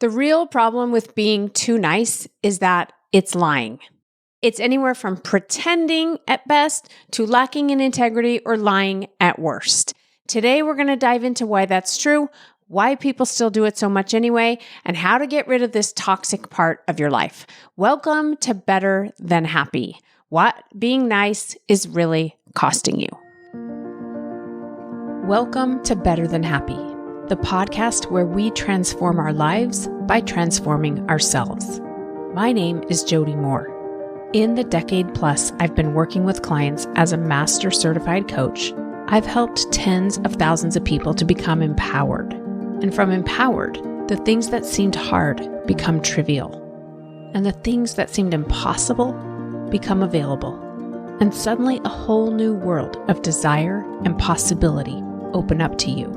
The real problem with being too nice is that it's lying. It's anywhere from pretending at best to lacking in integrity or lying at worst. Today, we're going to dive into why that's true, why people still do it so much anyway, and how to get rid of this toxic part of your life. Welcome to Better Than Happy. What being nice is really costing you. Welcome to Better Than Happy, the podcast where we transform our lives by transforming ourselves. My name is Jody Moore. In the decade plus I've been working with clients as a master certified coach, I've helped tens of thousands of people to become empowered. And from empowered, the things that seemed hard become trivial. And the things that seemed impossible become available. And suddenly a whole new world of desire and possibility open up to you.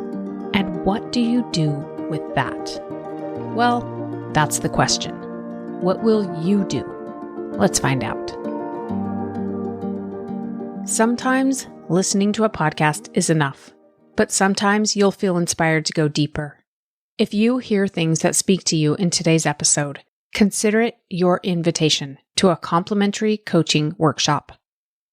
And what do you do with that? Well, that's the question. What will you do? Let's find out. Sometimes listening to a podcast is enough, but sometimes you'll feel inspired to go deeper. If you hear things that speak to you in today's episode, consider it your invitation to a complimentary coaching workshop.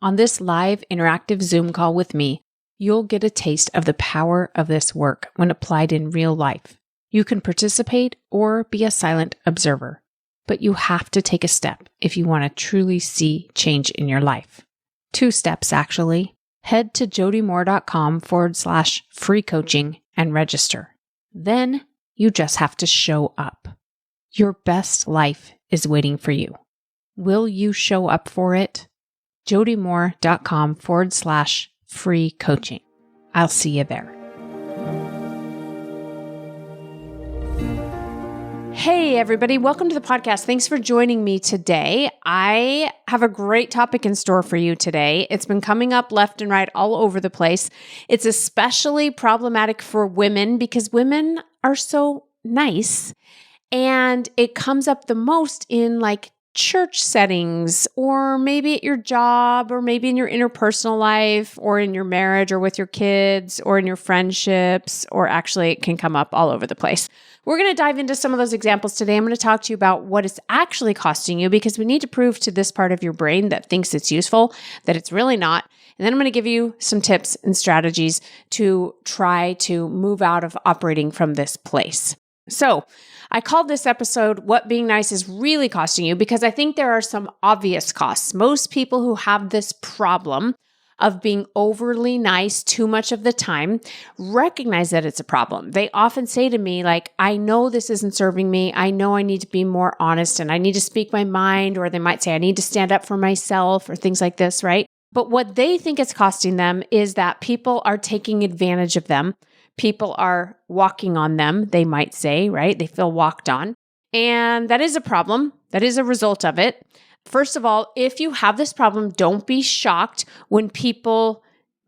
On this live interactive Zoom call with me, you'll get a taste of the power of this work when applied in real life. You can participate or be a silent observer, but you have to take a step if you want to truly see change in your life. 2 steps, actually. Head to jodymore.com/free coaching and register. Then you just have to show up. Your best life is waiting for you. Will you show up for it? jodymore.com/free coaching. I'll see you there. Hey, everybody. Welcome to the podcast. Thanks for joining me today. I have a great topic in store for you today. It's been coming up left and right all over the place. It's especially problematic for women because women are so nice. And it comes up the most in church settings, or maybe at your job, or maybe in your interpersonal life, or in your marriage, or with your kids, or in your friendships, or actually it can come up all over the place. We're going to dive into some of those examples today. I'm going to talk to you about what it's actually costing you, because we need to prove to this part of your brain that thinks it's useful that it's really not. And then I'm going to give you some tips and strategies to try to move out of operating from this place. So I called this episode, What Being Nice is Really Costing You, because I think there are some obvious costs. Most people who have this problem of being overly nice too much of the time recognize that it's a problem. They often say to me, I know this isn't serving me. I know I need to be more honest and I need to speak my mind, or they might say I need to stand up for myself or things like this, right? But what they think it's costing them is that people are taking advantage of them. People are walking on them, they might say, right? They feel walked on. And that is a problem. That is a result of it. First of all, if you have this problem, don't be shocked when people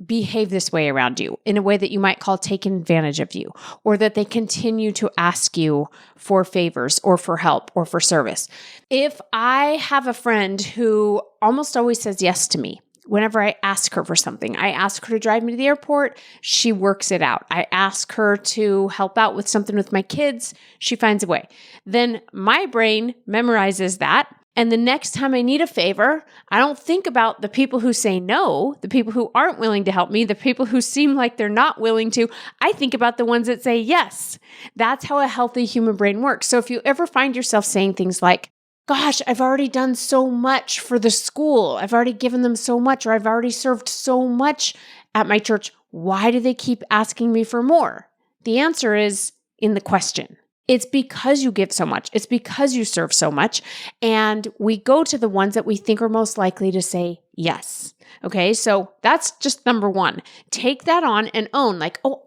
behave this way around you in a way that you might call taking advantage of you, or that they continue to ask you for favors or for help or for service. If I have a friend who almost always says yes to me, whenever I ask her for something, I ask her to drive me to the airport, she works it out. I ask her to help out with something with my kids, she finds a way. Then my brain memorizes that. And the next time I need a favor, I don't think about the people who say no, the people who aren't willing to help me, the people who seem like they're not willing to. I think about the ones that say yes. That's how a healthy human brain works. So if you ever find yourself saying things like, gosh, I've already done so much for the school. I've already given them so much, or I've already served so much at my church. Why do they keep asking me for more? The answer is in the question. It's because you give so much. It's because you serve so much. And we go to the ones that we think are most likely to say yes. Okay, so that's just number one. Take that on and own,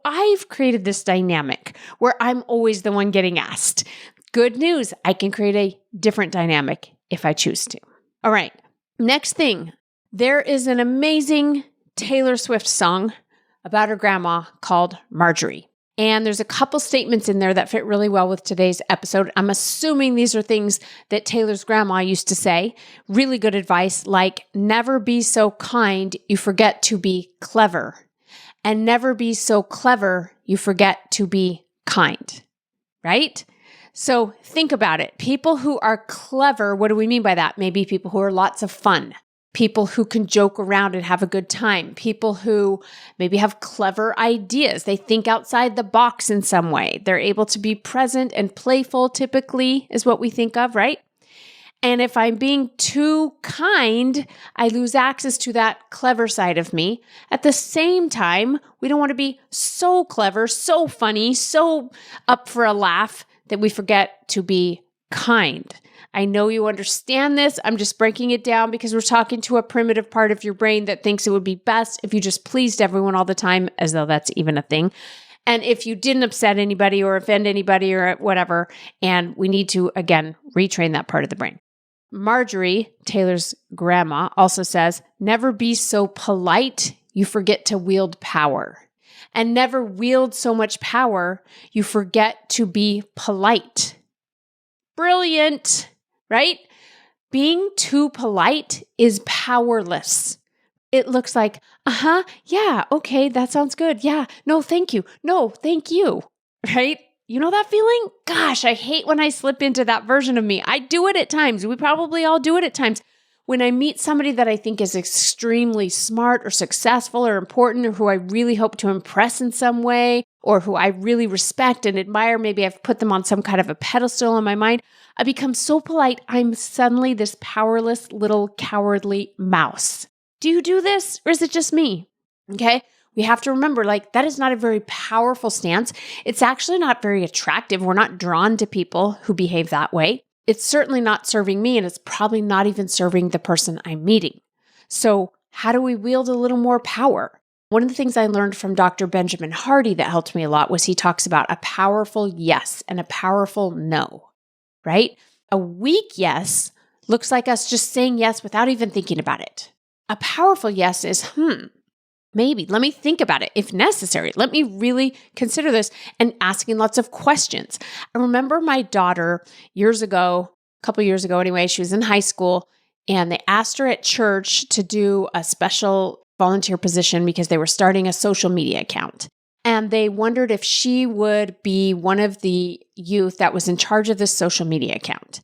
I've created this dynamic where I'm always the one getting asked. Good news, I can create a different dynamic if I choose to. All right, next thing. There is an amazing Taylor Swift song about her grandma called Marjorie. And there's a couple statements in there that fit really well with today's episode. I'm assuming these are things that Taylor's grandma used to say. Really good advice, like never be so kind you forget to be clever. And never be so clever you forget to be kind, right? So think about it. People who are clever, what do we mean by that? Maybe people who are lots of fun, people who can joke around and have a good time, people who maybe have clever ideas. They think outside the box in some way. They're able to be present and playful, typically, is what we think of, right? And if I'm being too kind, I lose access to that clever side of me. At the same time, we don't want to be so clever, so funny, so up for a laugh that we forget to be kind. I know you understand this. I'm just breaking it down because we're talking to a primitive part of your brain that thinks it would be best if you just pleased everyone all the time, as though that's even a thing. And if you didn't upset anybody or offend anybody or whatever, and we need to, again, retrain that part of the brain. Marjorie, Taylor's grandma, also says, never be so polite you forget to wield power. And never wield so much power you forget to be polite. Brilliant, right? Being too polite is powerless. It looks like, yeah, okay, that sounds good. Yeah, no, thank you. No, thank you, right? You know that feeling? Gosh, I hate when I slip into that version of me. I do it at times. We probably all do it at times. When I meet somebody that I think is extremely smart or successful or important or who I really hope to impress in some way or who I really respect and admire, maybe I've put them on some kind of a pedestal in my mind, I become so polite, I'm suddenly this powerless little cowardly mouse. Do you do this or is it just me? Okay. We have to remember, that is not a very powerful stance. It's actually not very attractive. We're not drawn to people who behave that way. It's certainly not serving me, and it's probably not even serving the person I'm meeting. So how do we wield a little more power? One of the things I learned from Dr. Benjamin Hardy that helped me a lot was he talks about a powerful yes and a powerful no, right? A weak yes looks like us just saying yes without even thinking about it. A powerful yes is, maybe, let me think about it. If necessary, let me really consider this, and asking lots of questions. I remember my daughter years ago, a couple years ago anyway, she was in high school and they asked her at church to do a special volunteer position because they were starting a social media account. And they wondered if she would be one of the youth that was in charge of this social media account.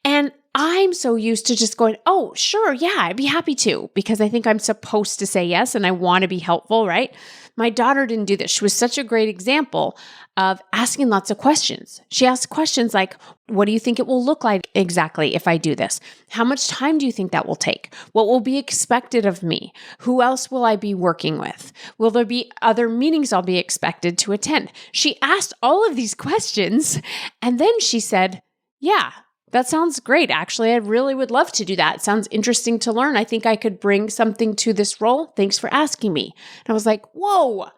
And I'm so used to just going, oh, sure, yeah, I'd be happy to, because I think I'm supposed to say yes and I want to be helpful, right? My daughter didn't do this. She was such a great example of asking lots of questions. She asked questions like, what do you think it will look like exactly if I do this? How much time do you think that will take? What will be expected of me? Who else will I be working with? Will there be other meetings I'll be expected to attend? She asked all of these questions and then she said, yeah, that sounds great. Actually, I really would love to do that. It sounds interesting to learn. I think I could bring something to this role. Thanks for asking me. And I was like, whoa,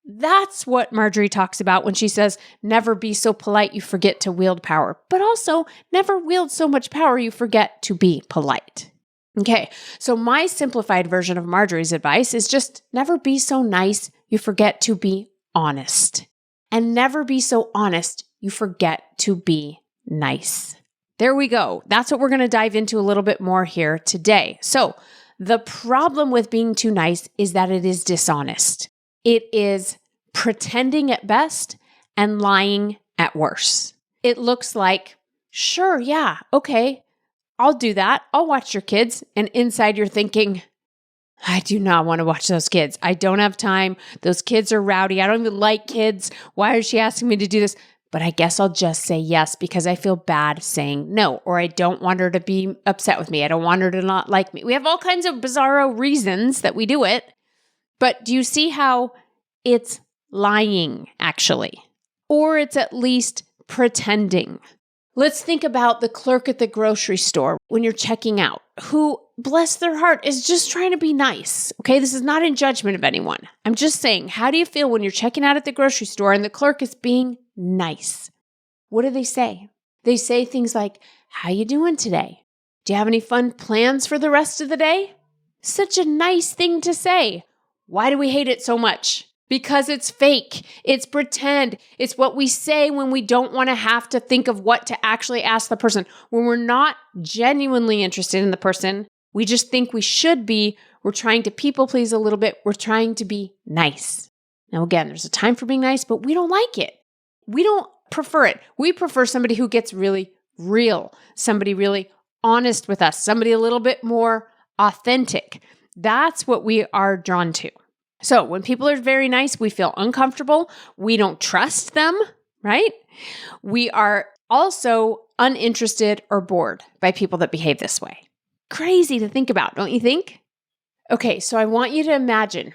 that's what Marjorie talks about when she says, never be so polite you forget to wield power, but also never wield so much power you forget to be polite. Okay, so my simplified version of Marjorie's advice is just never be so nice you forget to be honest. And never be so honest you forget to be nice. There we go. That's what we're going to dive into a little bit more here today. So the problem with being too nice is that it is dishonest. It is pretending at best and lying at worst. It looks like, sure, yeah, okay, I'll do that. I'll watch your kids. And inside you're thinking, I do not want to watch those kids. I don't have time. Those kids are rowdy. I don't even like kids. Why is she asking me to do this? But I guess I'll just say yes because I feel bad saying no, or I don't want her to be upset with me. I don't want her to not like me. We have all kinds of bizarro reasons that we do it. But do you see how it's lying, actually? Or it's at least pretending. Let's think about the clerk at the grocery store when you're checking out, who, bless their heart, is just trying to be nice. Okay, this is not in judgment of anyone. I'm just saying, how do you feel when you're checking out at the grocery store and the clerk is being nice? What do they say? They say things like, how you doing today? Do you have any fun plans for the rest of the day? Such a nice thing to say. Why do we hate it so much? Because it's fake. It's pretend. It's what we say when we don't want to have to think of what to actually ask the person. When we're not genuinely interested in the person, we just think we should be. We're trying to people please a little bit. We're trying to be nice. Now, again, there's a time for being nice, but we don't like it. We don't prefer it. We prefer somebody who gets really real, somebody really honest with us, somebody a little bit more authentic. That's what we are drawn to. So when people are very nice, we feel uncomfortable. We don't trust them, right? We are also uninterested or bored by people that behave this way. Crazy to think about, don't you think? Okay, so I want you to imagine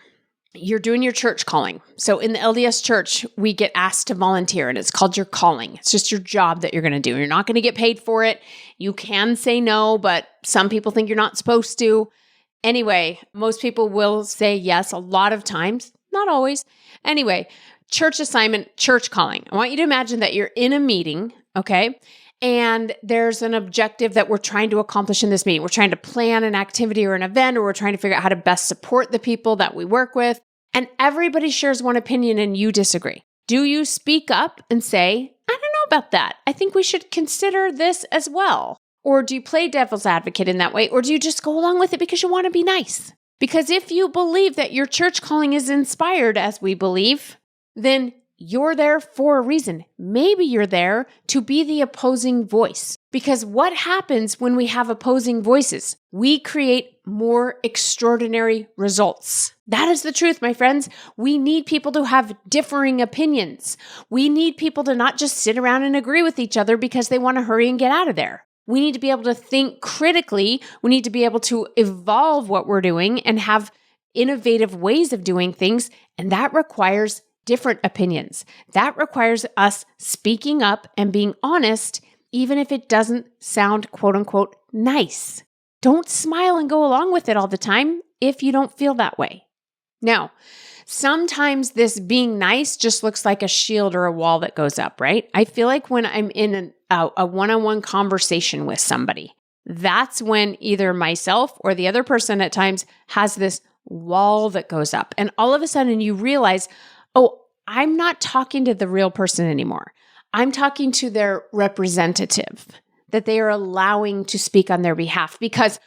you're doing your church calling. So in the LDS church, we get asked to volunteer, and it's called your calling. It's just your job that you're going to do. You're not going to get paid for it. You can say no, but some people think you're not supposed to. Anyway, most people will say yes a lot of times, not always. Anyway, church assignment, church calling. I want you to imagine that you're in a meeting, okay? And there's an objective that we're trying to accomplish in this meeting. We're trying to plan an activity or an event, or we're trying to figure out how to best support the people that we work with. And everybody shares one opinion and you disagree. Do you speak up and say, I don't know about that. I think we should consider this as well. Or do you play devil's advocate in that way? Or do you just go along with it because you want to be nice? Because if you believe that your church calling is inspired, as we believe, then you're there for a reason. Maybe you're there to be the opposing voice. Because what happens when we have opposing voices? We create more extraordinary results. That is the truth, my friends. We need people to have differing opinions. We need people to not just sit around and agree with each other because they want to hurry and get out of there. We need to be able to think critically. We need to be able to evolve what we're doing and have innovative ways of doing things. And that requires different opinions. That requires us speaking up and being honest, even if it doesn't sound quote unquote nice. Don't smile and go along with it all the time if you don't feel that way. Now, sometimes this being nice just looks like a shield or a wall that goes up, right? I feel like when I'm in a one-on-one conversation with somebody, that's when either myself or the other person at times has this wall that goes up. And all of a sudden you realize, oh, I'm not talking to the real person anymore. I'm talking to their representative that they are allowing to speak on their behalf, because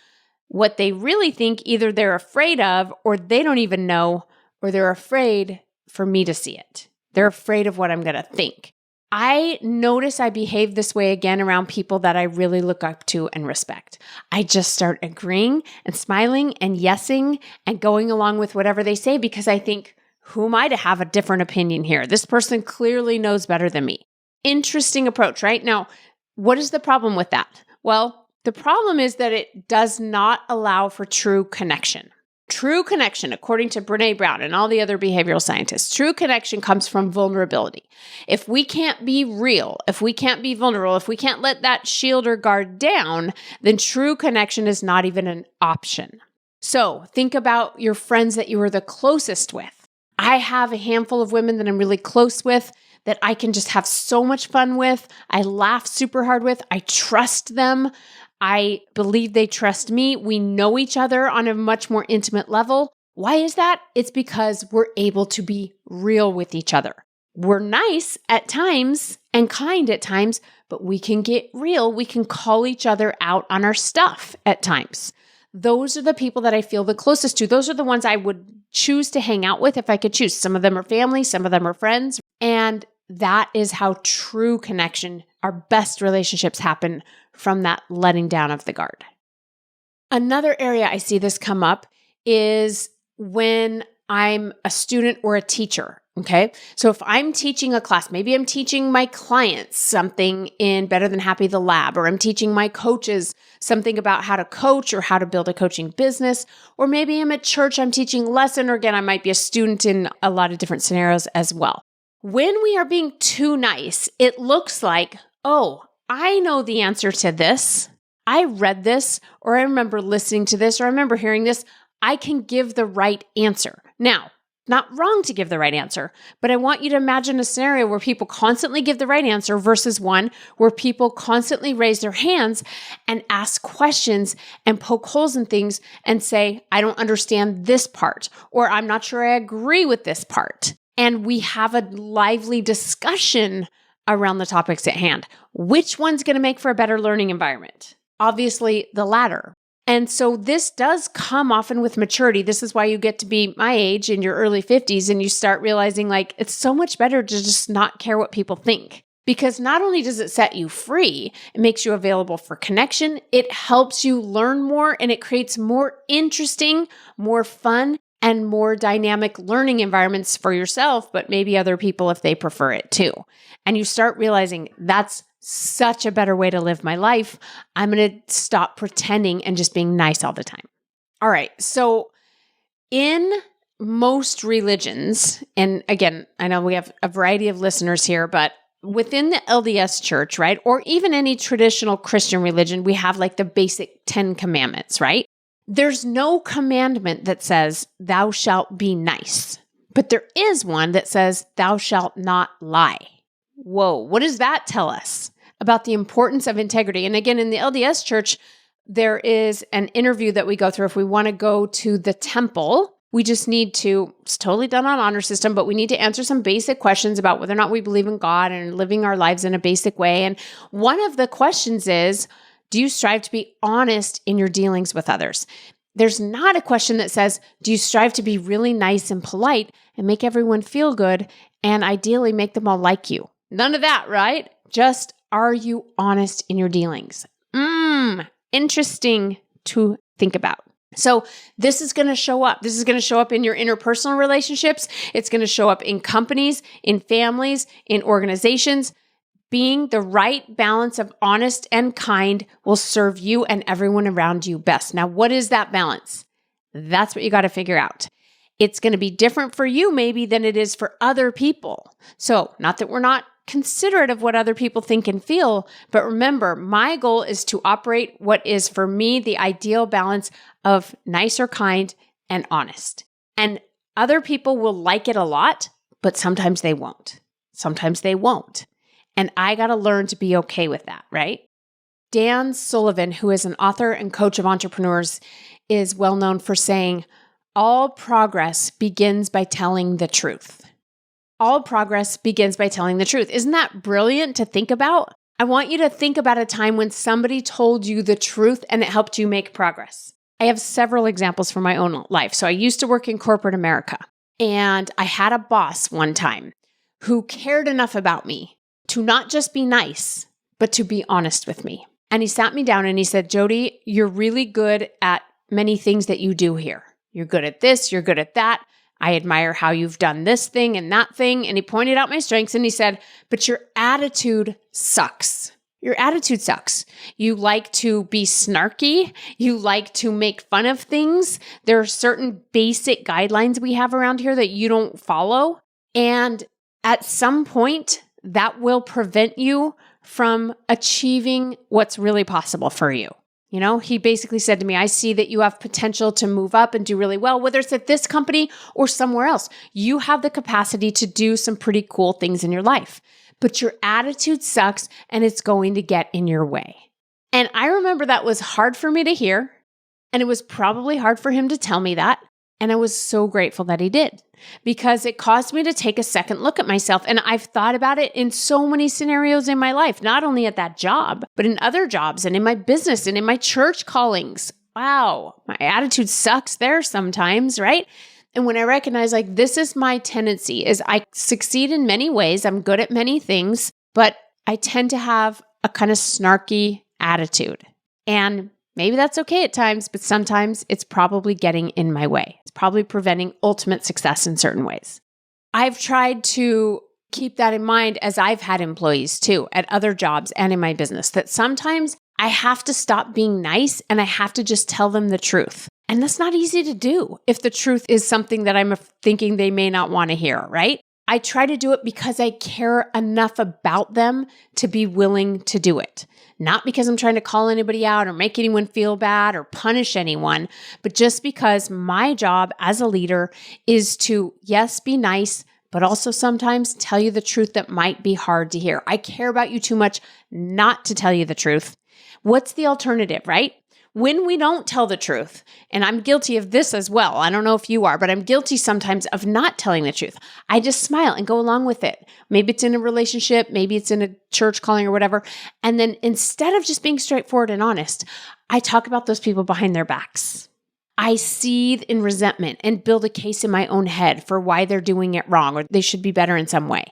what they really think, either they're afraid of, or they don't even know, or they're afraid for me to see it. They're afraid of what I'm going to think. I notice I behave this way again around people that I really look up to and respect. I just start agreeing and smiling and yesing and going along with whatever they say, because I think, who am I to have a different opinion here? This person clearly knows better than me. Interesting approach, right? Now, what is the problem with that? Well, the problem is that it does not allow for true connection. True connection, according to Brené Brown and all the other behavioral scientists, true connection comes from vulnerability. If we can't be real, if we can't be vulnerable, if we can't let that shield or guard down, then true connection is not even an option. So think about your friends that you are the closest with. I have a handful of women that I'm really close with that I can just have so much fun with. I laugh super hard with. I trust them. I believe they trust me. We know each other on a much more intimate level. Why is that? It's because we're able to be real with each other. We're nice at times and kind at times, but we can get real. We can call each other out on our stuff at times. Those are the people that I feel the closest to. Those are the ones I would choose to hang out with if I could choose. Some of them are family, some of them are friends. And that is how true connection, our best relationships happen, from that letting down of the guard. Another area I see this come up is when I'm a student or a teacher, okay? So if I'm teaching a class, maybe I'm teaching my clients something in Better Than Happy the Lab, or I'm teaching my coaches something about how to coach or how to build a coaching business, or maybe I'm at church, I'm teaching a lesson, or again, I might be a student in a lot of different scenarios as well. When we are being too nice, it looks like, oh, I know the answer to this. I read this, or I remember listening to this, or I remember hearing this. I can give the right answer. Now, not wrong to give the right answer, but I want you to imagine a scenario where people constantly give the right answer versus one where people constantly raise their hands and ask questions and poke holes in things and say, I don't understand this part, or I'm not sure I agree with this part. And we have a lively discussion around the topics at hand. Which one's going to make for a better learning environment? Obviously, the latter. And so this does come often with maturity. This is why you get to be my age in your early 50s and you start realizing like it's so much better to just not care what people think. Because not only does it set you free, it makes you available for connection, it helps you learn more, and it creates more interesting, more fun, and more dynamic learning environments for yourself, but maybe other people if they prefer it too. And you start realizing that's such a better way to live my life. I'm going to stop pretending and just being nice all the time. All right. So in most religions, and again, I know we have a variety of listeners here, but within the LDS church, right? Or even any traditional Christian religion, we have like the basic 10 commandments, right? There's no commandment that says, thou shalt be nice, but there is one that says, thou shalt not lie. Whoa, what does that tell us about the importance of integrity? And again, in the LDS church, there is an interview that we go through if we want to go to the temple. We just need to, it's totally done on honor system, but we need to answer some basic questions about whether or not we believe in God and living our lives in a basic way. And one of the questions is, do you strive to be honest in your dealings with others? There's not a question that says, do you strive to be really nice and polite and make everyone feel good and ideally make them all like you? None of that, right? Just, are you honest in your dealings? Interesting to think about. So this is going to show up. This is going to show up in your interpersonal relationships. It's going to show up in companies, in families, in organizations. Being the right balance of honest and kind will serve you and everyone around you best. Now, what is that balance? That's what you got to figure out. It's going to be different for you maybe than it is for other people. So not that we're not considerate of what other people think and feel, but remember, my goal is to operate what is for me the ideal balance of nice or kind and honest. And other people will like it a lot, but sometimes they won't. Sometimes they won't. And I got to learn to be okay with that, right? Dan Sullivan, who is an author and coach of entrepreneurs, is well known for saying, all progress begins by telling the truth. All progress begins by telling the truth. Isn't that brilliant to think about? I want you to think about a time when somebody told you the truth and it helped you make progress. I have several examples from my own life. So I used to work in corporate America, and I had a boss one time who cared enough about me to not just be nice, but to be honest with me. And he sat me down and he said, Jody, you're really good at many things that you do here. You're good at this, you're good at that. I admire how you've done this thing and that thing. And he pointed out my strengths and he said, but your attitude sucks. Your attitude sucks. You like to be snarky. You like to make fun of things. There are certain basic guidelines we have around here that you don't follow. And at some point, that will prevent you from achieving what's really possible for you. You know, he basically said to me, I see that you have potential to move up and do really well, whether it's at this company or somewhere else. You have the capacity to do some pretty cool things in your life, but your attitude sucks and it's going to get in your way. And I remember that was hard for me to hear, and it was probably hard for him to tell me that. And I was so grateful that he did, because it caused me to take a second look at myself. And I've thought about it in so many scenarios in my life, not only at that job, but in other jobs and in my business and in my church callings. Wow, my attitude sucks there sometimes, right? And when I recognize like this is my tendency, is I succeed in many ways. I'm good at many things, but I tend to have a kind of snarky attitude. And maybe that's okay at times, but sometimes it's probably getting in my way. It's probably preventing ultimate success in certain ways. I've tried to keep that in mind as I've had employees too, at other jobs and in my business, that sometimes I have to stop being nice and I have to just tell them the truth. And that's not easy to do if the truth is something that I'm thinking they may not want to hear, right? I try to do it because I care enough about them to be willing to do it. Not because I'm trying to call anybody out or make anyone feel bad or punish anyone, but just because my job as a leader is to, yes, be nice, but also sometimes tell you the truth that might be hard to hear. I care about you too much not to tell you the truth. What's the alternative, right? When we don't tell the truth, and I'm guilty of this as well. I don't know if you are, but I'm guilty sometimes of not telling the truth. I just smile and go along with it. Maybe it's in a relationship, maybe it's in a church calling or whatever. And then instead of just being straightforward and honest, I talk about those people behind their backs. I seethe in resentment and build a case in my own head for why they're doing it wrong or they should be better in some way.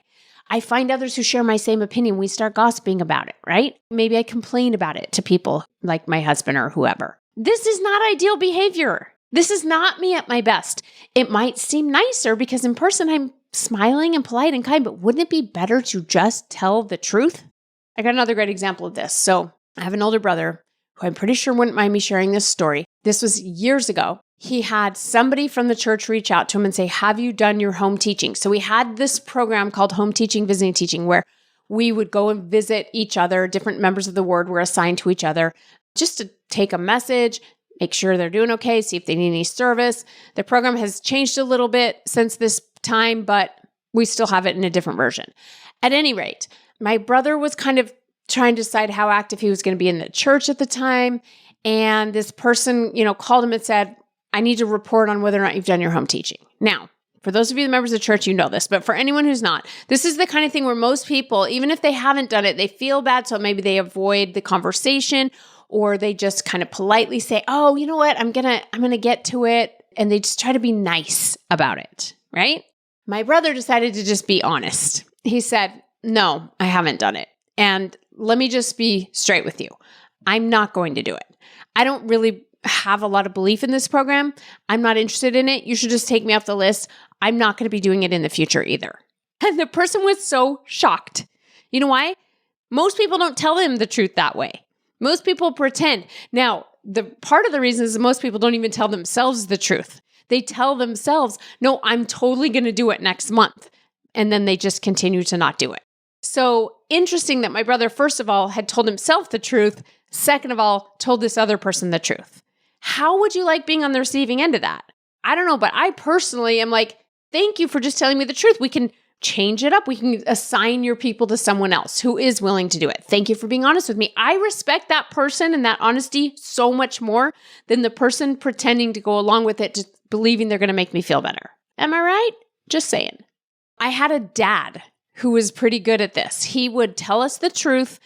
I find others who share my same opinion. We start gossiping about it, right? Maybe I complain about it to people like my husband or whoever. This is not ideal behavior. This is not me at my best. It might seem nicer because in person I'm smiling and polite and kind, but wouldn't it be better to just tell the truth? I got another great example of this. So I have an older brother who I'm pretty sure wouldn't mind me sharing this story. This was years ago. He had somebody from the church reach out to him and say, have you done your home teaching? So we had this program called Home Teaching, Visiting Teaching, where we would go and visit each other. Different members of the ward were assigned to each other just to take a message, make sure they're doing okay, see if they need any service. The program has changed a little bit since this time, but we still have it in a different version. At any rate, my brother was kind of trying to decide how active he was going to be in the church at the time. And this person, called him and said, I need to report on whether or not you've done your home teaching. Now, for those of you members of the church, you know this, but for anyone who's not, this is the kind of thing where most people, even if they haven't done it, they feel bad. So maybe they avoid the conversation or they just kind of politely say, oh, you know what? I'm going to get to it. And they just try to be nice about it, right? My brother decided to just be honest. He said, no, I haven't done it. And let me just be straight with you. I'm not going to do it. I don't really have a lot of belief in this program. I'm not interested in it. You should just take me off the list. I'm not going to be doing it in the future either. And the person was so shocked. You know why? Most people don't tell him the truth that way. Most people pretend. Now, the part of the reason is that most people don't even tell themselves the truth. They tell themselves, no, I'm totally going to do it next month. And then they just continue to not do it. So interesting that my brother, first of all, had told himself the truth. Second of all, told this other person the truth. How would you like being on the receiving end of that? I don't know, but I personally am like, thank you for just telling me the truth. We can change it up. We can assign your people to someone else who is willing to do it. Thank you for being honest with me. I respect that person and that honesty so much more than the person pretending to go along with it, just believing they're going to make me feel better. Am I right? Just saying. I had a dad who was pretty good at this. He would tell us the truth,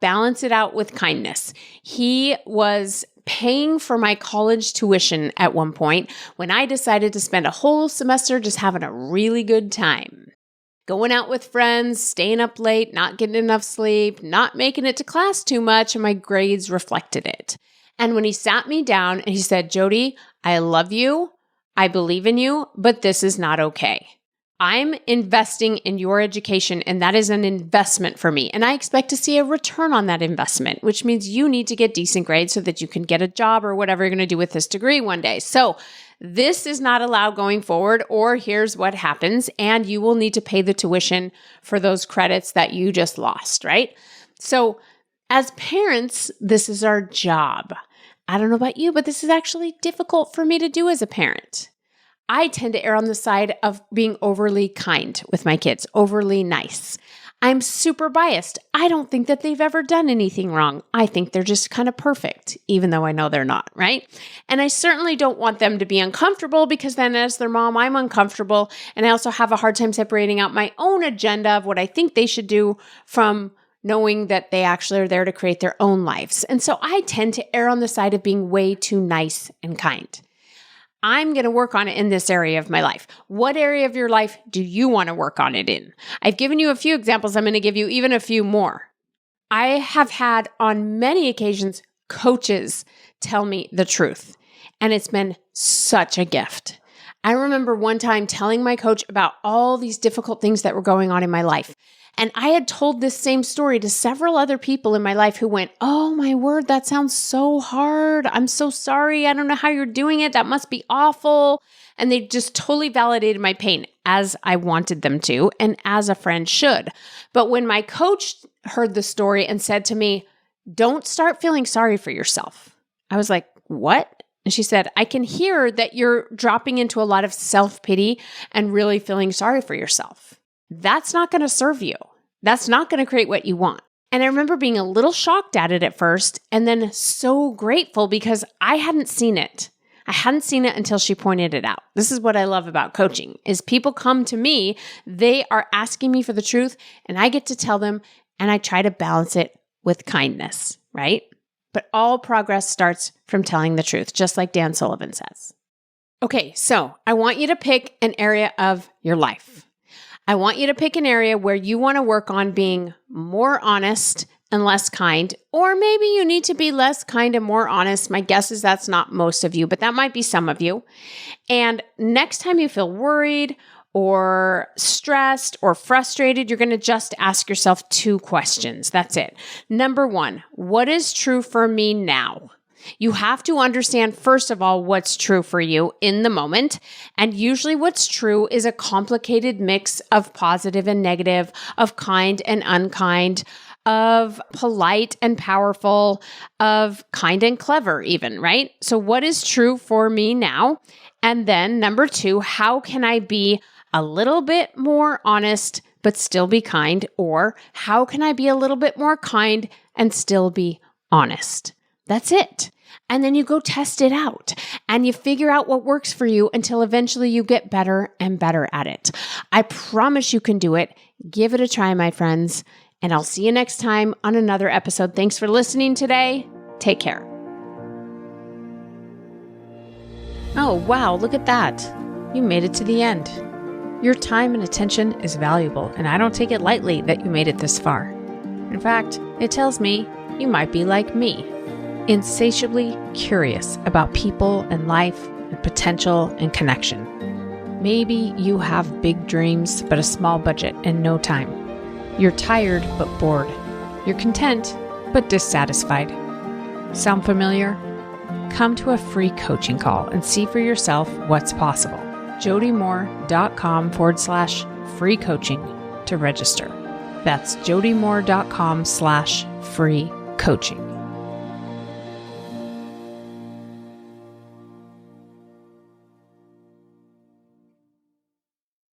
balance it out with kindness. He was paying for my college tuition at one point when I decided to spend a whole semester just having a really good time. Going out with friends, staying up late, not getting enough sleep, not making it to class too much, and my grades reflected it. And when he sat me down and he said, Jody, I love you, I believe in you, but this is not okay. I'm investing in your education, and that is an investment for me. And I expect to see a return on that investment, which means you need to get decent grades so that you can get a job or whatever you're going to do with this degree one day. So this is not allowed going forward, or here's what happens. And you will need to pay the tuition for those credits that you just lost, right? So as parents, this is our job. I don't know about you, but this is actually difficult for me to do as a parent. I tend to err on the side of being overly kind with my kids, overly nice. I'm super biased. I don't think that they've ever done anything wrong. I think they're just kind of perfect, even though I know they're not, right? And I certainly don't want them to be uncomfortable because then as their mom, I'm uncomfortable. And I also have a hard time separating out my own agenda of what I think they should do from knowing that they actually are there to create their own lives. And so I tend to err on the side of being way too nice and kind. I'm going to work on it in this area of my life. What area of your life do you want to work on it in? I've given you a few examples. I'm going to give you even a few more. I have had on many occasions coaches tell me the truth, and it's been such a gift. I remember one time telling my coach about all these difficult things that were going on in my life. And I had told this same story to several other people in my life who went, oh my word, that sounds so hard. I'm so sorry. I don't know how you're doing it. That must be awful. And they just totally validated my pain as I wanted them to and as a friend should. But when my coach heard the story and said to me, don't start feeling sorry for yourself, I was like, what? And she said, I can hear that you're dropping into a lot of self-pity and really feeling sorry for yourself. That's not going to serve you. That's not going to create what you want. And I remember being a little shocked at it at first and then so grateful because I hadn't seen it. I hadn't seen it until she pointed it out. This is what I love about coaching is people come to me, they are asking me for the truth and I get to tell them and I try to balance it with kindness, right? But all progress starts from telling the truth, just like Dan Sullivan says. Okay, so I want you to pick an area of your life. I want you to pick an area where you want to work on being more honest and less kind, or maybe you need to be less kind and more honest. My guess is that's not most of you, but that might be some of you. And next time you feel worried or stressed or frustrated, you're going to just ask yourself 2 questions. That's it. Number 1, what is true for me now? You have to understand, first of all, what's true for you in the moment. And usually what's true is a complicated mix of positive and negative, of kind and unkind, of polite and powerful, of kind and clever even, right? So what is true for me now? And then number 2, how can I be a little bit more honest but still be kind? Or how can I be a little bit more kind and still be honest? That's it. And then you go test it out and you figure out what works for you until eventually you get better and better at it. I promise you can do it. Give it a try, my friends. And I'll see you next time on another episode. Thanks for listening today. Take care. Oh, wow, look at that. You made it to the end. Your time and attention is valuable, and I don't take it lightly that you made it this far. In fact, it tells me you might be like me, insatiably curious about people and life and potential and connection. Maybe you have big dreams, but a small budget and no time. You're tired, but bored. You're content, but dissatisfied. Sound familiar? Come to a free coaching call and see for yourself what's possible. jodymoore.com/free coaching to register. That's jodymoore.com/free coaching.